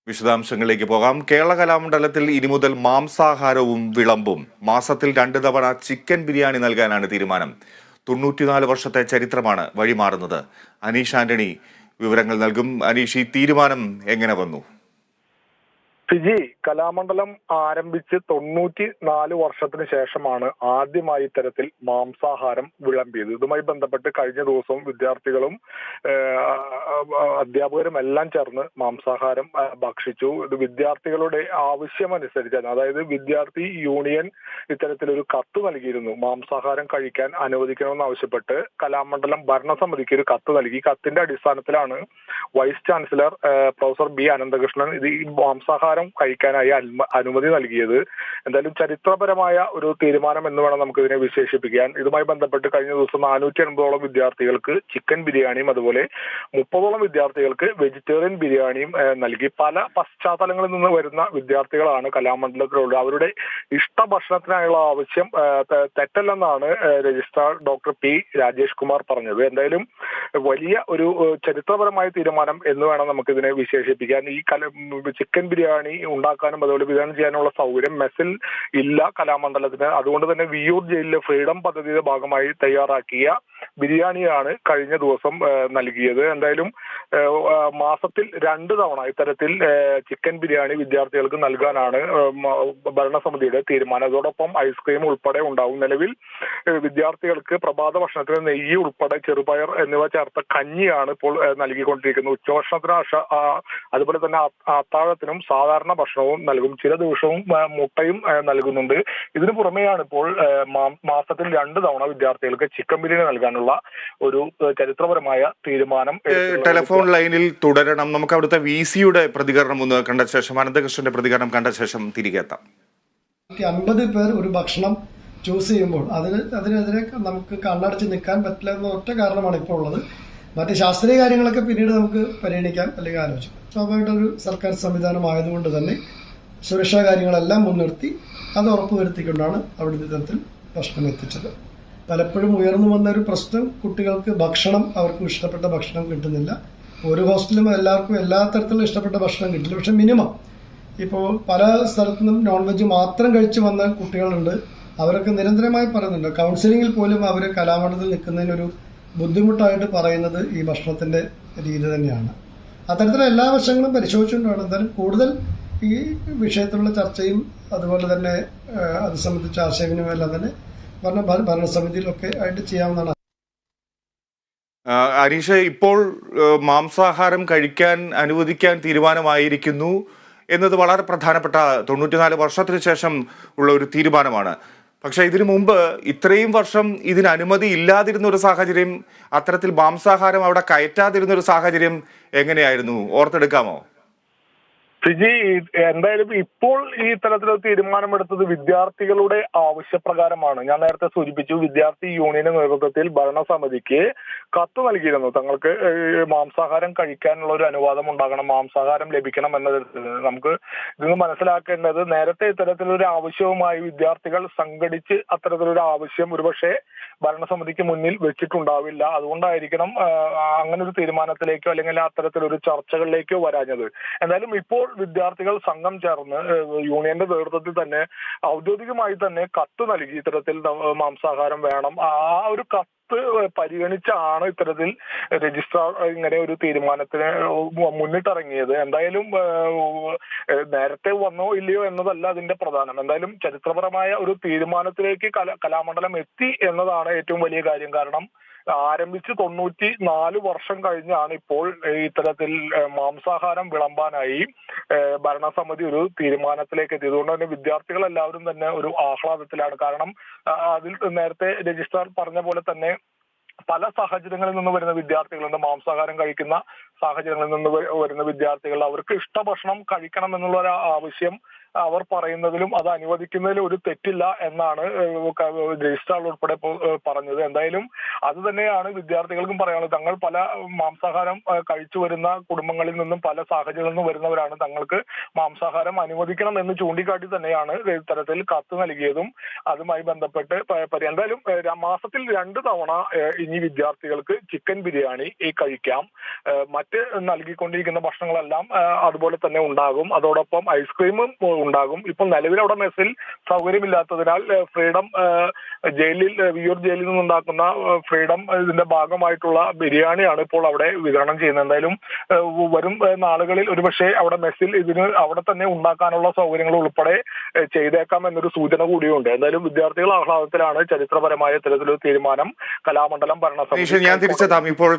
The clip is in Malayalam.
വിശദാംശങ്ങളിലേക്ക് പോകാം. കേരള കലാമണ്ഡലത്തിൽ ഇനി മുതൽ മാംസാഹാരവും വിളമ്പും. മാസത്തിൽ 2 തവണ ചിക്കൻ ബിരിയാണി നൽകാനാണ് തീരുമാനം. 94 വർഷത്തെ ചരിത്രമാണ് വഴിമാറുന്നത്. അനീഷ് ആന്റണി വിവരങ്ങൾ നൽകും. അനീഷ്, ഈ തീരുമാനം എങ്ങനെ വന്നു? ഫിജി, കലാമണ്ഡലം ആരംഭിച്ച് 94 വർഷത്തിന് ശേഷമാണ് ആദ്യമായി ഇത്തരത്തിൽ മാംസാഹാരം വിളമ്പിയത്. ഇതുമായി ബന്ധപ്പെട്ട് കഴിഞ്ഞ ദിവസം വിദ്യാർത്ഥികളും അധ്യാപകരും എല്ലാം ചേർന്ന് മാംസാഹാരം ഭക്ഷിച്ചു. ഇത് വിദ്യാർത്ഥികളുടെ ആവശ്യമനുസരിച്ചാണ്. അതായത് വിദ്യാർത്ഥി യൂണിയൻ ഇത്തരത്തിലൊരു കത്ത് നൽകിയിരുന്നു. മാംസാഹാരം കഴിക്കാൻ അനുവദിക്കണമെന്ന് ആവശ്യപ്പെട്ട് കലാമണ്ഡലം ഭരണസമിതിക്ക് ഒരു കത്ത് നൽകി. കത്തിന്റെ അടിസ്ഥാനത്തിലാണ് vice chancellor professor B Ananthakrishnan ഇത് ഈ മാംസാഹാരം കഴിക്കാനായി അനുമതി നൽകിയത്. എന്തായാലും ചരിത്രപരമായ ഒരു തീരുമാനം എന്ന് വേണം നമുക്ക് ഇതിനെ വിശേഷിപ്പിക്കാൻ. ഇതുമായി ബന്ധപ്പെട്ട് കഴിഞ്ഞ ദിവസം 480ഓളം വിദ്യാർത്ഥികൾക്ക് ചിക്കൻ ബിരിയാണിയും അതുപോലെ 30ഓളം വിദ്യാർത്ഥികൾക്ക് വെജിറ്റേറിയൻ ബിരിയാണിയും നൽകി. പല പശ്ചാത്തലങ്ങളിൽ നിന്ന് വരുന്ന വിദ്യാർത്ഥികളാണ് കലാമണ്ഡലത്തിലുള്ളത്. അവരുടെ ഇഷ്ട ഭക്ഷണത്തിനായുള്ള ആവശ്യം തെറ്റല്ലെന്നാണ് registrar doctor P Rajesh Kumar പറഞ്ഞത്. എന്തായാലും വലിയ ഒരു ചരിത്രപരമായ തീരുമാനം എന്ന് വേണം നമുക്ക് ഇതിനെ വിശേഷിപ്പിക്കാൻ. ഈ ചിക്കൻ ബിരിയാണി ഉണ്ടാക്കാനും അതുപോലെ വിതരണം ചെയ്യാനുള്ള സൗകര്യം മെസ്സിൽ ഇല്ല കലാമണ്ഡലത്തിന്. അതുകൊണ്ട് തന്നെ വിയൂർ ജയിലിലെ ഫ്രീഡം പദ്ധതിയുടെ ഭാഗമായി തയ്യാറാക്കിയ ബിരിയാണിയാണ് കഴിഞ്ഞ ദിവസം നൽകിയത്. എന്തായാലും മാസത്തിൽ 2 തവണ ഇത്തരത്തിൽ ചിക്കൻ ബിരിയാണി വിദ്യാർത്ഥികൾക്ക് നൽകാനാണ് ഭരണസമിതിയുടെ തീരുമാനം. അതോടൊപ്പം ഐസ്ക്രീം ഉൾപ്പെടെ ഉണ്ടാവും. നിലവിൽ വിദ്യാർത്ഥികൾക്ക് പ്രഭാത ഭക്ഷണത്തിന് നെയ്യ് ഉൾപ്പെടെ ചെറുപയർ എന്നിവ ചേർത്ത കഞ്ഞിയാണ് ഇപ്പോൾ നൽകിക്കൊണ്ടിരിക്കുന്നത്. ഉച്ചഭക്ഷണത്തിന് അതുപോലെ തന്നെ അത്താഴത്തിനും സാധാരണ ഭക്ഷണവും നൽകും. ചില ദിവസവും മുട്ടയും നൽകുന്നുണ്ട്. ഇതിനു പുറമെയാണ് ഇപ്പോൾ മാസത്തിൽ 2 തവണ വിദ്യാർത്ഥികൾക്ക് ചിക്കൻ ബിരിയാണി നൽകാനുള്ള ഒരു ചരിത്രപരമായ തീരുമാനം. ടെലിഫോൺ ലൈനിൽ തുടരണം. നമുക്ക് അവിടുത്തെ VC-യുടെ പ്രതികരണം ഒന്ന് കണ്ട ശേഷം, അനന്തകൃഷ്ണന്റെ പ്രതികരണം കണ്ട ശേഷം തിരികെ എത്താം. 50 പേർ ഒരു ഭക്ഷണം ചൂസ് ചെയ്യുമ്പോൾ അതിനെതിരെ നമുക്ക് കണ്ണടച്ച് നിൽക്കാൻ പറ്റില്ല എന്ന ഒറ്റ കാരണമാണ് ഇപ്പോൾ ഉള്ളത്. മറ്റ് ശാസ്ത്രീയ കാര്യങ്ങളൊക്കെ പിന്നീട് നമുക്ക് പരിഗണിക്കാം അല്ലെങ്കിൽ ആലോചിക്കാം. സ്വാഭാവികമായിട്ട് ഒരു സർക്കാർ സംവിധാനം ആയതുകൊണ്ട് തന്നെ സുരക്ഷാ കാര്യങ്ങളെല്ലാം മുൻനിർത്തി അത് ഉറപ്പുവരുത്തിക്കൊണ്ടാണ് അവിടുത്തെ തരത്തിൽ ഭക്ഷണം എത്തിച്ചത്. പലപ്പോഴും ഉയർന്നു വന്ന ഒരു പ്രശ്നം, കുട്ടികൾക്ക് ഭക്ഷണം അവർക്ക് ഇഷ്ടപ്പെട്ട ഭക്ഷണം കിട്ടുന്നില്ല. ഒരു ഹോസ്റ്റലും എല്ലാവർക്കും എല്ലാ തരത്തിലും ഇഷ്ടപ്പെട്ട ഭക്ഷണം കിട്ടില്ല. പക്ഷെ മിനിമം ഇപ്പോൾ പല സ്ഥലത്തുനിന്നും നോൺ വെജ് മാത്രം കഴിച്ചു വന്ന കുട്ടികളുണ്ട്. അവരൊക്കെ നിരന്തരമായി പറയുന്നുണ്ട്. കൗൺസിലിങ്ങിൽ പോലും അവർ കലാമണ്ഡലത്തിൽ നിൽക്കുന്നതിനൊരു ബുദ്ധിമുട്ടായിട്ട് പറയുന്നത് ഈ ഭക്ഷണത്തിന്റെ രീതി തന്നെയാണ്. അത്തരത്തിലുള്ള എല്ലാ വശങ്ങളും പരിശോധിച്ചുകൊണ്ടാണ് എന്തായാലും കൂടുതൽ ഈ വിഷയത്തിലുള്ള ചർച്ചയും അതുപോലെ തന്നെ അത് സംബന്ധിച്ച ആശയവിനിമയം എല്ലാം തന്നെ ഭരണസമിതിയിലൊക്കെ ആയിട്ട് ചെയ്യാവുന്നതാണ്. അനീഷ്, ഇപ്പോൾ മാംസാഹാരം കഴിക്കാൻ അനുവദിക്കാൻ തീരുമാനമായിരിക്കുന്നു എന്നത് വളരെ പ്രധാനപ്പെട്ട 94 വർഷത്തിന് ശേഷം ഉള്ള ഒരു തീരുമാനമാണ്. പക്ഷെ ഇതിനു മുമ്പ് ഇത്രയും വർഷം ഇതിന് അനുമതി ഇല്ലാതിരുന്ന ഒരു സാഹചര്യം, അത്തരത്തിൽ മാംസാഹാരം അവിടെ കയറ്റാതിരുന്ന ഒരു സാഹചര്യം എങ്ങനെയായിരുന്നു? ഓർത്തെടുക്കാമോ? ഫിജി, എന്തായാലും ഇപ്പോൾ ഈ തരത്തിലൊരു തീരുമാനമെടുത്തത് വിദ്യാർത്ഥികളുടെ ആവശ്യപ്രകാരമാണ്. ഞാൻ നേരത്തെ സൂചിപ്പിച്ചു, വിദ്യാർത്ഥി യൂണിയന്റെ നേതൃത്വത്തിൽ ഭരണസമിതിക്ക് കത്ത് നൽകിയിരുന്നു. തങ്ങൾക്ക് മാംസാഹാരം കഴിക്കാനുള്ള ഒരു അനുവാദം ഉണ്ടാകണം, മാംസാഹാരം ലഭിക്കണം എന്നത്. നമുക്ക് ഇതിന് മനസ്സിലാക്കേണ്ടത്, നേരത്തെ ഇത്തരത്തിലൊരു ആവശ്യവുമായി വിദ്യാർത്ഥികൾ സംഘടിച്ച് അത്തരത്തിലൊരു ആവശ്യം ഒരുപക്ഷെ ഭരണസമിതിക്ക് മുന്നിൽ വെച്ചിട്ടുണ്ടാവില്ല. അതുകൊണ്ടായിരിക്കണം അങ്ങനെ ഒരു തീരുമാനത്തിലേക്കോ അല്ലെങ്കിൽ അത്തരത്തിലൊരു ചർച്ചകളിലേക്കോ വരാഞ്ഞത്. എന്തായാലും ഇപ്പോൾ വിദ്യാർത്ഥികൾ സംഘം ചേർന്ന് യൂണിയന്റെ നേതൃത്വത്തിൽ തന്നെ ഔദ്യോഗികമായി തന്നെ കത്ത് നൽകി. ഇത്തരത്തിൽ മാംസാഹാരം വേണം. ആ ഒരു കത്ത് പരിഗണിച്ചാണ് ഇത്തരത്തിൽ രജിസ്ട്രാർ ഇങ്ങനെ ഒരു തീരുമാനത്തിന് മുന്നിട്ടിറങ്ങിയത്. എന്തായാലും നേരത്തെ വന്നോ ഇല്ലയോ എന്നതല്ല അതിന്റെ പ്രധാനം. എന്തായാലും ചരിത്രപരമായ ഒരു തീരുമാനത്തിലേക്ക് കലാമണ്ഡലം എത്തി എന്നതാണ് ഏറ്റവും വലിയ കാര്യം. കാരണം ആരംഭിച്ച് 94 വർഷം കഴിഞ്ഞാണ് ഇപ്പോൾ ഇത്തരത്തിൽ മാംസാഹാരം വിളമ്പാനായി ഭരണസമിതി ഒരു തീരുമാനത്തിലേക്ക് എത്തിയത്. അതുകൊണ്ട് തന്നെ വിദ്യാർത്ഥികൾ എല്ലാവരും തന്നെ ഒരു ആഹ്ലാദത്തിലാണ്. കാരണം അതിൽ നേരത്തെ രജിസ്ട്രാർ പറഞ്ഞ പോലെ തന്നെ പല സാഹചര്യങ്ങളിൽ നിന്ന് വരുന്ന വിദ്യാർത്ഥികളുണ്ട്. മാംസാഹാരം കഴിക്കുന്ന സാഹചര്യങ്ങളിൽ നിന്ന് വരുന്ന വിദ്യാർത്ഥികൾ, അവർക്ക് ഇഷ്ടഭക്ഷണം കഴിക്കണം എന്നുള്ള ഒരു ആവശ്യം അവർ പറയുന്നതിലും അത് അനുവദിക്കുന്നതിലും ഒരു തെറ്റില്ല എന്നാണ് രജിസ്ട്രാർ ഉൾപ്പെടെ പറഞ്ഞത്. എന്തായാലും അത് തന്നെയാണ് വിദ്യാർത്ഥികൾക്കും പറയാനുള്ളത്. തങ്ങൾ പല മാംസാഹാരം കഴിച്ചു വരുന്ന കുടുംബങ്ങളിൽ നിന്നും പല സാഹചര്യങ്ങളിൽ നിന്നും വരുന്നവരാണ്. തങ്ങൾക്ക് മാംസാഹാരം അനുവദിക്കണം എന്ന് ചൂണ്ടിക്കാട്ടി തന്നെയാണ് ഇത്തരത്തിൽ കത്ത് നൽകിയതും അതുമായി ബന്ധപ്പെട്ട് എന്തായാലും മാസത്തിൽ 2 തവണ ഇനി വിദ്യാർത്ഥികൾക്ക് ചിക്കൻ ബിരിയാണി കഴിക്കാം. മറ്റ് നൽകിക്കൊണ്ടിരിക്കുന്ന ഭക്ഷണങ്ങളെല്ലാം അതുപോലെ തന്നെ ഉണ്ടാകും. അതോടൊപ്പം ഐസ്ക്രീമും ഉണ്ടാകും. ഇപ്പോൾ നിലവിൽ അവിടെ മെസ്സിൽ സൗകര്യമില്ലാത്തതിനാൽ ഫ്രീഡം ജയിലിൽ വിയൂർ ജയിലിൽ നിന്നുണ്ടാക്കുന്ന ഫ്രീഡം ഇതിന്റെ ഭാഗമായിട്ടുള്ള ബിരിയാണിയാണ് ഇപ്പോൾ അവിടെ വിതരണം ചെയ്യുന്നത്. എന്തായാലും വരും നാളുകളിൽ ഒരുപക്ഷെ അവിടെ മെസ്സിൽ ഇതിന് അവിടെ തന്നെ ഉണ്ടാക്കാനുള്ള സൗകര്യങ്ങൾ ഉൾപ്പെടെ ചെയ്തേക്കാം എന്നൊരു സൂചന കൂടിയുണ്ട്. എന്തായാലും വിദ്യാർത്ഥികൾ ആഹ്ലാദത്തിലാണ്. ചരിത്രപരമായ ഇത്തരത്തിലൊരു തീരുമാനം കലാമണ്ഡലം ഭരണസമിതി ഞാൻ തിരിച്ചെത്താം. ഇപ്പോൾ